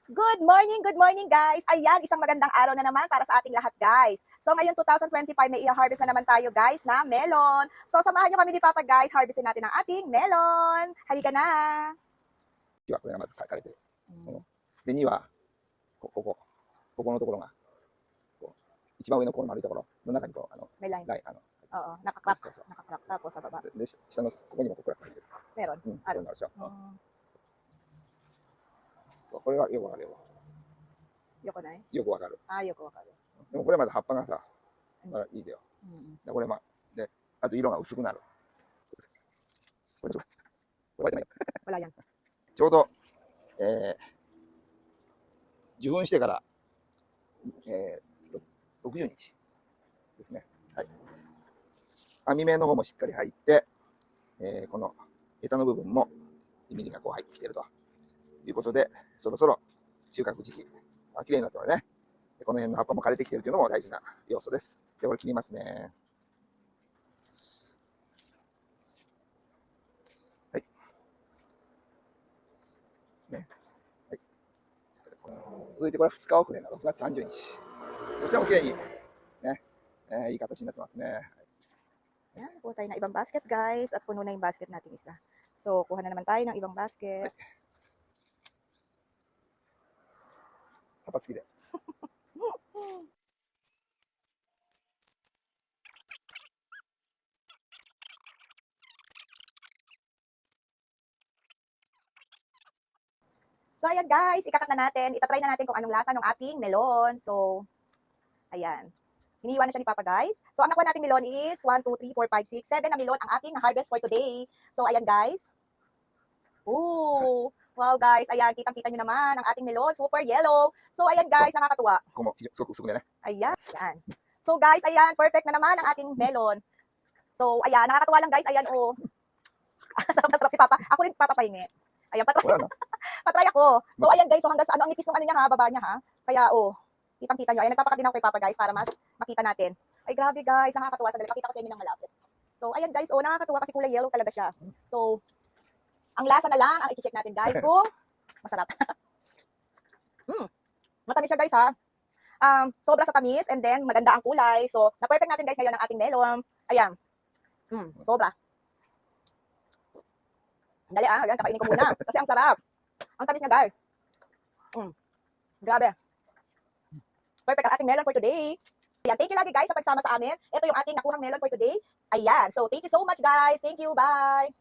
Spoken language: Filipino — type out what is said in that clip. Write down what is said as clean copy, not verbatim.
Good morning guys! Ayan, isang magandang araw na naman para sa ating lahat guys. So ngayon 2025 may i-harvest na naman tayo guys na melon. So samahan nyo kami ni Papa guys, harvestin natin ang ating melon. Halika na! はこれがまず書かれてる。で、2はここのところがこう一番上のこの丸いところの中にこうMay line. ラインOo, nakakrack.そうそう Nakakrack. Tapos sa baba. で下のここにもここが入ってる。 Meron. これになるでしょ。 Oh, これはよくわかるよ。 yoko na eh. よくわかる。 Ah, yoko wakaru. でもこれまだ葉っぱがさ、まだいいだよ。でこれであと色が薄くなる。これこれない。 Wala yan. ちょうど、受粉してから、60日ですね。はい。網目の方もしっかり入って、このヘタの部分も実がこう入ってきているということで、そろそろ収穫時期。綺麗になってますね。この辺の葉っぱも枯れてきているというのも大事な要素です。で、これ切りますね。はい。ね。はい。続いてこれは2日遅れの6月30日。こちらも綺麗に、ね、いい形になってますね。Yan, kuha tayo ng ibang basket guys at puno na yung basket natin isa. So, kuha na naman tayo ng ibang basket. 葉っぱ付きで。So, ayan guys, ikakat na natin. Itatry na natin kung anong lasa ng ating melon. So, ayan. Hinihiwa na siya ni Papa guys. So, ang nakuha nating melon is 1, 2, 3, 4, 5, 6, 7 na melon ang ating harvest for today. So, ayan guys. Ooh, wow guys, ayan, kitang-kita nyo naman ang ating melon. Super yellow. So, ayan guys, nakakatuwa. ここもすごく薄くでね。 Ayan, ayan. So, guys, ayan, perfect na naman ang ating melon. So, ayan, nakakatuwa lang guys. Ayan, oh. Sarap-sarap si Papa. Ako rin papapahingi. Ayan, patry. これはな Patry ako. So, ayan guys, so hanggang sa ang nipis ng ano niya ha, baba niya ha. Kaya, oh, kitang-kita nyo. Ayan, nagpapakat din ako kay Papa guys para mas makita natin. Ay, grabe guys, nakakatuwa. Sandali, pakita ko sa inyo ng malapit. So, ayan guys, oh, nakakatuwa kasi kulay yellow talaga siya. So, ang lasa na lang ang i-check natin guys kung masarap. Matamis siya guys ha. Sobra sa tamis and then maganda ang kulay. So, na-perfect natin guys ngayon ang ating melon. Ayan. Sobra. Dali ayan, kakainin ko muna. Kasi ang sarap. Ang tamis niya guys. Grabe. Perfect ang ating melon for today. Ayan, thank you lagi guys sa pagsama sa amin. Ito yung ating nakuhang melon for today. Ayan. So, thank you so much guys. Thank you. Bye.